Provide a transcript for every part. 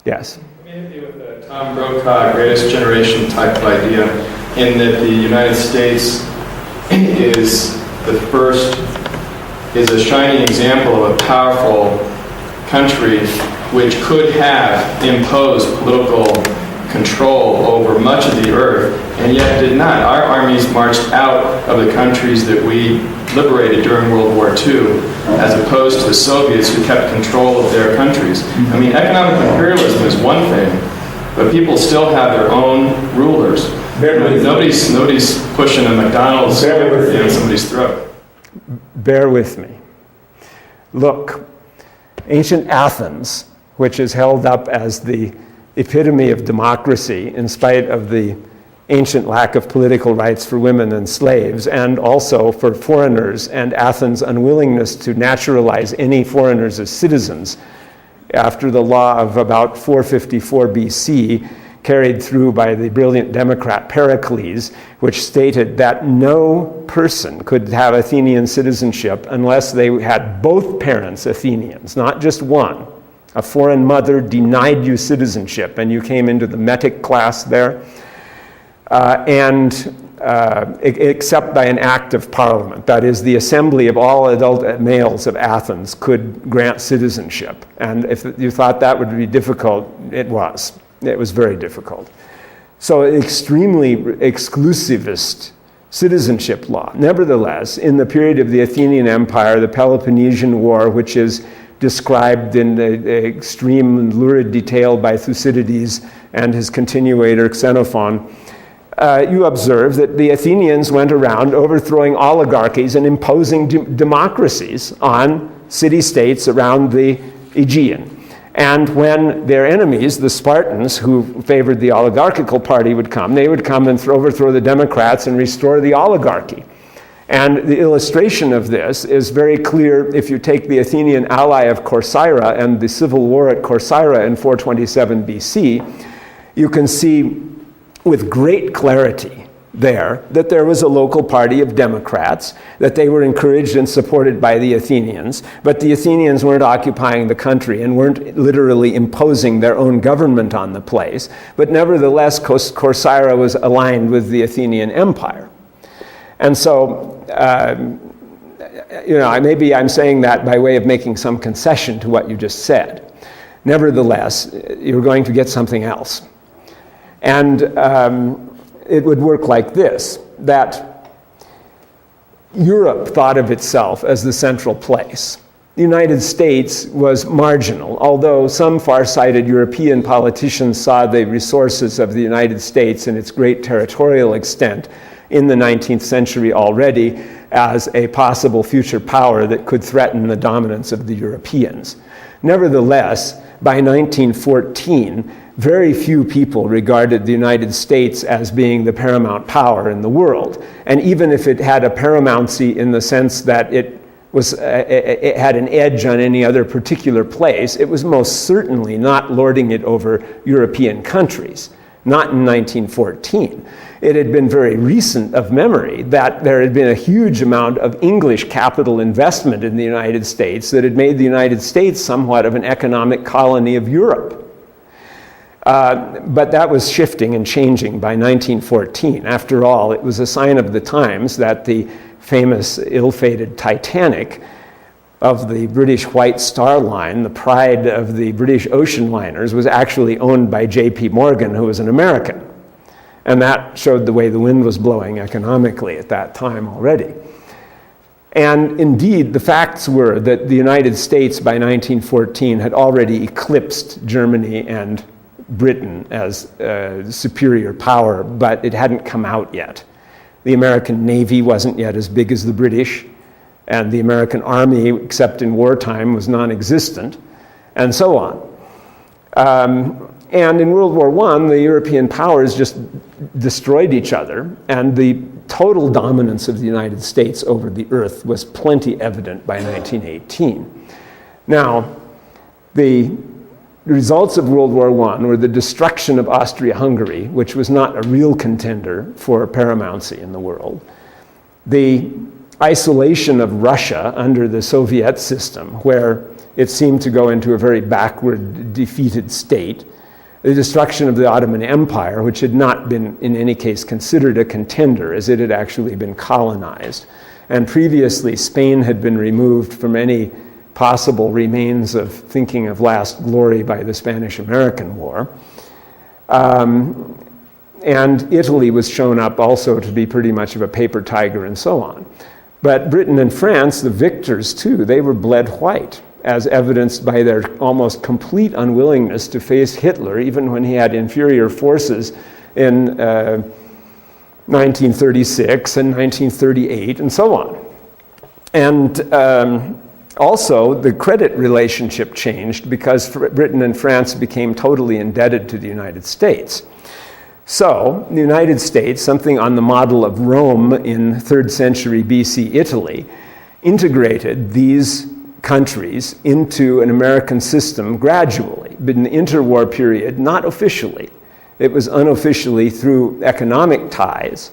Yes. Let me hit you with a Tom Brokaw greatest generation type of idea, in that the United States is a shining example of a powerful country which could have imposed political control over much of the earth, and yet did not. Our armies marched out of the countries that we liberated during World War II, as opposed to the Soviets who kept control of their countries. I mean, economic imperialism is one thing, but people still have their own rulers. Nobody's pushing a McDonald's down somebody's throat. Bear with me. Look, ancient Athens, which is held up as the epitome of democracy in spite of the ancient lack of political rights for women and slaves, and also for foreigners, and Athens' unwillingness to naturalize any foreigners as citizens after the law of about 454 BC, carried through by the brilliant Democrat Pericles, which stated that no person could have Athenian citizenship unless they had both parents Athenians, not just one. A foreign mother denied you citizenship, and you came into the metic class there, except by an act of parliament. That is, the assembly of all adult males of Athens could grant citizenship. And if you thought that would be difficult, it was. It was very difficult. So extremely exclusivist citizenship law. Nevertheless, in the period of the Athenian Empire, the Peloponnesian War, which is described in extreme and lurid detail by Thucydides and his continuator Xenophon, you observe that the Athenians went around overthrowing oligarchies and imposing democracies on city-states around the Aegean. And when their enemies, the Spartans, who favored the oligarchical party, would come, they would come and overthrow the democrats and restore the oligarchy. And the illustration of this is very clear if you take the Athenian ally of Corcyra and the civil war at Corcyra in 427 BC, you can see with great clarity there that there was a local party of democrats, that they were encouraged and supported by the Athenians, but the Athenians weren't occupying the country and weren't literally imposing their own government on the place, but nevertheless Corcyra was aligned with the Athenian Empire. And so, maybe I'm saying that by way of making some concession to what you just said. Nevertheless, you're going to get something else. And it would work like this, that Europe thought of itself as the central place. The United States was marginal, although some far-sighted European politicians saw the resources of the United States and its great territorial extent in the 19th century already as a possible future power that could threaten the dominance of the Europeans. Nevertheless, by 1914, very few people regarded the United States as being the paramount power in the world. And even if it had a paramountcy in the sense that it had an edge on any other particular place, it was most certainly not lording it over European countries, not in 1914. It had been very recent of memory that there had been a huge amount of English capital investment in the United States that had made the United States somewhat of an economic colony of Europe. But that was shifting and changing by 1914. After all, it was a sign of the times that the famous ill-fated Titanic of the British White Star Line, the pride of the British ocean liners, was actually owned by J.P. Morgan, who was an American. And that showed the way the wind was blowing economically at that time already. And indeed, the facts were that the United States by 1914 had already eclipsed Germany and Britain as superior power, but it hadn't come out yet. The American Navy wasn't yet as big as the British, and the American Army, except in wartime, was non-existent, and so on. And in World War I, the European powers just destroyed each other, and the total dominance of the United States over the earth was plenty evident by 1918. Now, the results of World War I were the destruction of Austria-Hungary, which was not a real contender for paramountcy in the world, the isolation of Russia under the Soviet system, where it seemed to go into a very backward, defeated state. The destruction of the Ottoman Empire, which had not been in any case considered a contender, as it had actually been colonized. And previously, Spain had been removed from any possible remains of thinking of last glory by the Spanish-American War. And Italy was shown up also to be pretty much of a paper tiger and so on. But Britain and France, the victors too, they were bled white, as evidenced by their almost complete unwillingness to face Hitler, even when he had inferior forces in 1936 and 1938 and so on. And also, the credit relationship changed because Britain and France became totally indebted to the United States. So, the United States, something on the model of Rome in 3rd century BC Italy, integrated these countries into an American system gradually, but in the interwar period, not officially. It was unofficially through economic ties.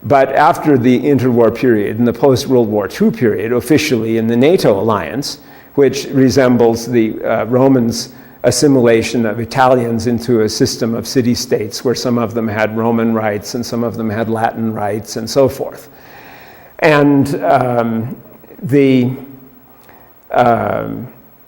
But after the interwar period, in the post-World War II period, officially in the NATO alliance, which resembles the Romans' assimilation of Italians into a system of city-states where some of them had Roman rights and some of them had Latin rights and so forth. And the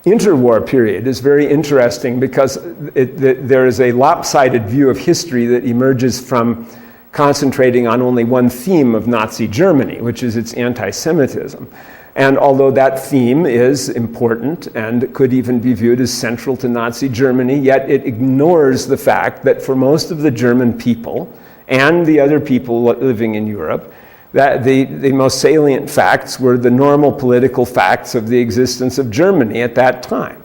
interwar period is very interesting because there is a lopsided view of history that emerges from concentrating on only one theme of Nazi Germany, which is its anti-Semitism. And although that theme is important and could even be viewed as central to Nazi Germany, yet it ignores the fact that for most of the German people and the other people living in Europe, that the most salient facts were the normal political facts of the existence of Germany at that time.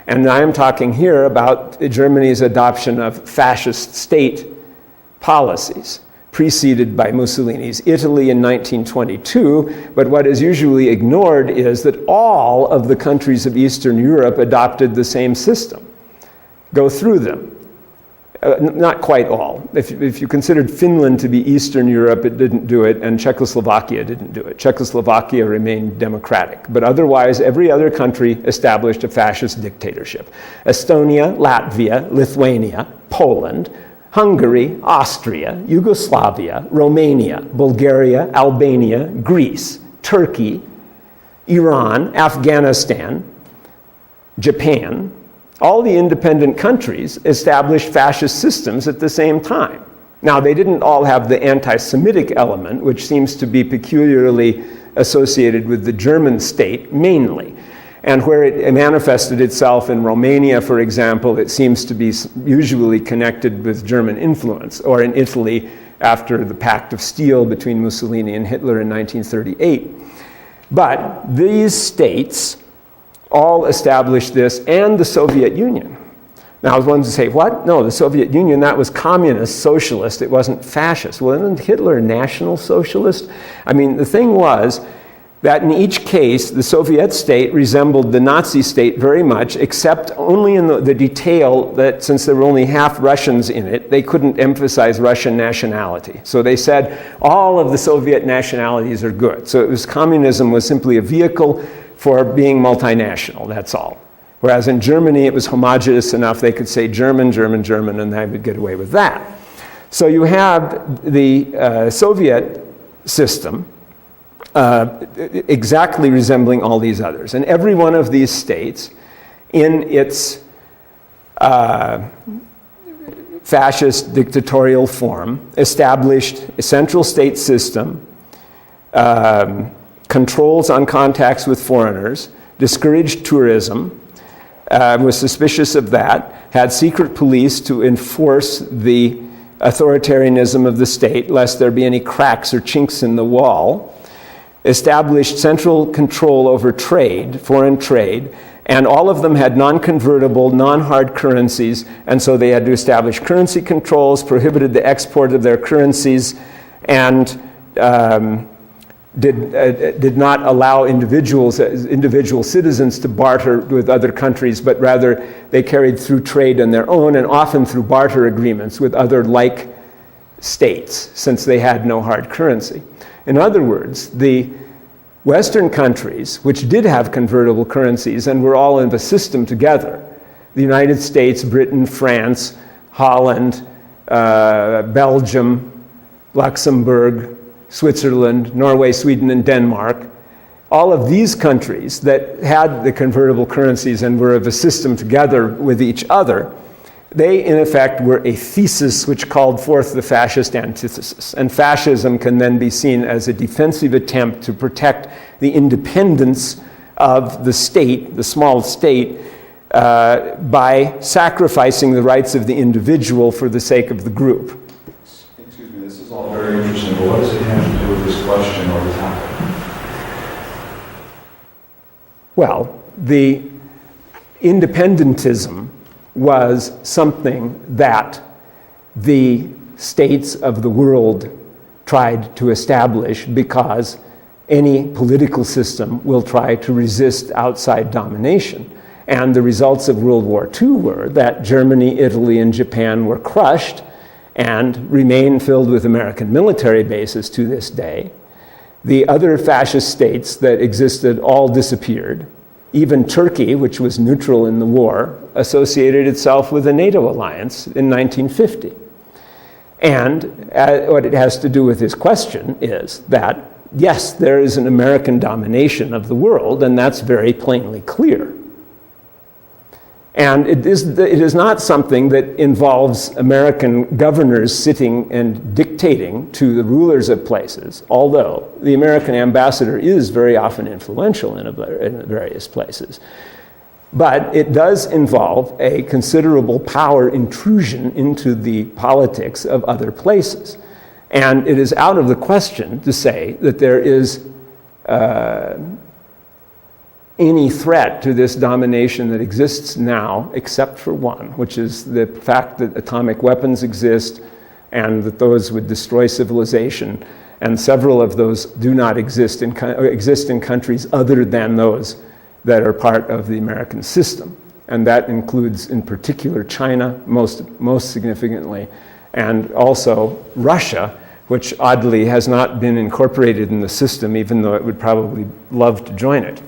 And I am talking here about Germany's adoption of fascist state policies, preceded by Mussolini's Italy in 1922, but what is usually ignored is that all of the countries of Eastern Europe adopted the same system. Go through them. Not quite all. If you considered Finland to be Eastern Europe, it didn't do it, and Czechoslovakia didn't do it. Czechoslovakia remained democratic, but otherwise every other country established a fascist dictatorship. Estonia, Latvia, Lithuania, Poland, Hungary, Austria, Yugoslavia, Romania, Bulgaria, Albania, Greece, Turkey, Iran, Afghanistan, Japan, all the independent countries established fascist systems at the same time. Now, they didn't all have the anti-Semitic element, which seems to be peculiarly associated with the German state mainly. And where it manifested itself in Romania, for example, it seems to be usually connected with German influence, or in Italy after the Pact of Steel between Mussolini and Hitler in 1938. But these states all established this, and the Soviet Union. Now, one would say, what? No, the Soviet Union, that was communist, socialist, it wasn't fascist. Well, isn't Hitler a national socialist? I mean, the thing was that in each case, the Soviet state resembled the Nazi state very much, except only in the detail that since there were only half Russians in it, they couldn't emphasize Russian nationality. So they said all of the Soviet nationalities are good. So it was, communism was simply a vehicle for being multinational, that's all. Whereas in Germany, it was homogeneous enough they could say German, German, German, and they would get away with that. So you have the Soviet system, exactly resembling all these others. And every one of these states, in its fascist dictatorial form, established a central state system, controls on contacts with foreigners, discouraged tourism, was suspicious of that, had secret police to enforce the authoritarianism of the state, lest there be any cracks or chinks in the wall, established central control over trade, foreign trade, and all of them had non-convertible, non-hard currencies, and so they had to establish currency controls, prohibited the export of their currencies, and did not allow individual citizens to barter with other countries, but rather they carried through trade on their own, and often through barter agreements with other like states, since they had no hard currency. In other words, the Western countries, which did have convertible currencies and were all in the system together, the United States, Britain, France, Holland, Belgium, Luxembourg, Switzerland, Norway, Sweden, and Denmark, all of these countries that had the convertible currencies and were of a system together with each other, they in effect were a thesis which called forth the fascist antithesis. And fascism can then be seen as a defensive attempt to protect the independence of the state, the small state, by sacrificing the rights of the individual for the sake of the group. Excuse me, this is all very interesting, but what does it have to do with this question or the topic? Well, the independentism was something that the states of the world tried to establish because any political system will try to resist outside domination. And the results of World War II were that Germany, Italy, and Japan were crushed and remain filled with American military bases to this day. The other fascist states that existed all disappeared. Even Turkey, which was neutral in the war, associated itself with the NATO alliance in 1950. And what it has to do with this question is that, yes, there is an American domination of the world, and that's very plainly clear. And it is not something that involves American governors sitting and dictating to the rulers of places, although the American ambassador is very often influential in various places. But it does involve a considerable power intrusion into the politics of other places. And it is out of the question to say that there is any threat to this domination that exists now, except for one, which is the fact that atomic weapons exist and that those would destroy civilization. And several of those do not exist in countries other than those that are part of the American system. And that includes, in particular, China, most significantly, and also Russia, which oddly has not been incorporated in the system, even though it would probably love to join it.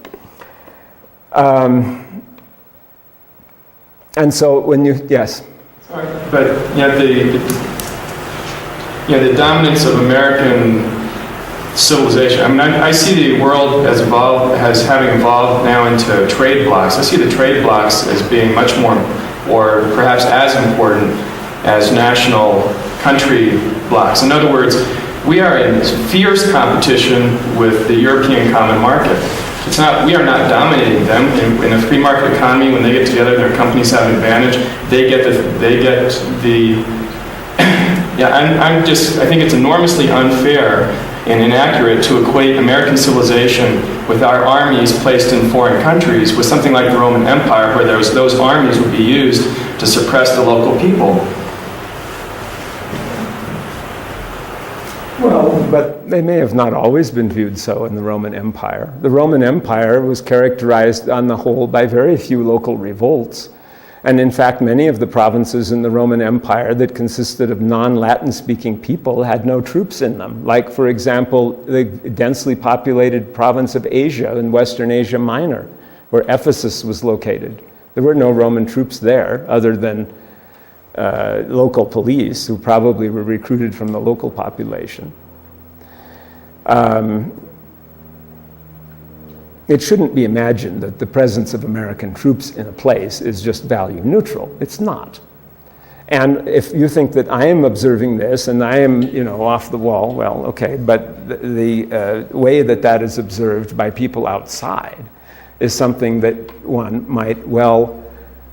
And so when you, yes? Sorry, but yet the dominance of American civilization, I mean, I see the world as having evolved now into trade blocs. I see the trade blocs as being much more, or perhaps as important as national country blocs. In other words, we are in fierce competition with the European common market. We are not dominating them. In a free market economy, when they get together, their companies have an advantage. I think it's enormously unfair and inaccurate to equate American civilization with our armies placed in foreign countries with something like the Roman Empire, where those armies would be used to suppress the local people. Well, but they may have not always been viewed so in the Roman Empire. The Roman Empire was characterized on the whole by very few local revolts. And in fact, many of the provinces in the Roman Empire that consisted of non-Latin speaking people had no troops in them. Like, for example, the densely populated province of Asia in Western Asia Minor, where Ephesus was located. There were no Roman troops there other than local police who probably were recruited from the local population. It shouldn't be imagined that the presence of American troops in a place is just value neutral. It's not. And if you think that I am observing this and I am, off the wall, well, okay, but the way that is observed by people outside is something that one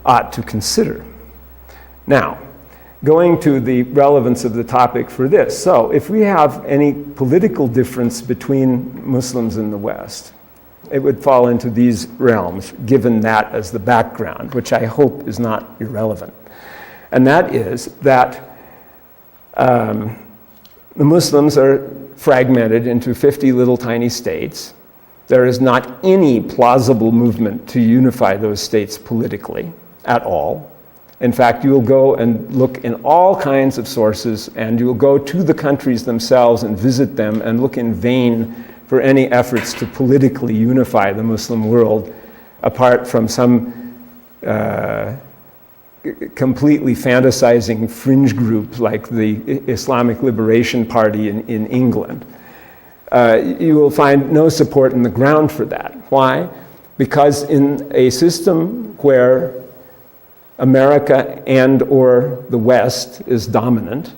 ought to consider. Now, going to the relevance of the topic for this. So, if we have any political difference between Muslims in the West, it would fall into these realms, given that as the background, which I hope is not irrelevant. And that is that the Muslims are fragmented into 50 little tiny states. There is not any plausible movement to unify those states politically at all. In fact, you will go and look in all kinds of sources, and you will go to the countries themselves and visit them and look in vain for any efforts to politically unify the Muslim world apart from some completely fantasizing fringe group like the Islamic Liberation Party in England. You will find no support in the ground for that. Why? Because in a system where America and or the West is dominant,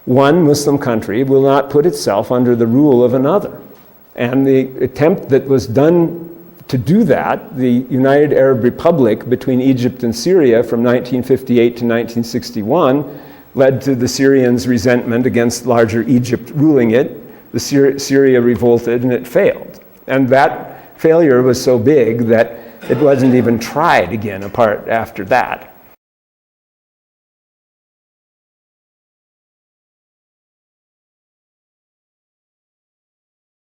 one Muslim country will not put itself under the rule of another. And the attempt that was done to do that, the United Arab Republic between Egypt and Syria from 1958 to 1961, led to the Syrians' resentment against larger Egypt ruling it. Syria revolted and it failed. And that failure was so big that it wasn't even tried again apart after that.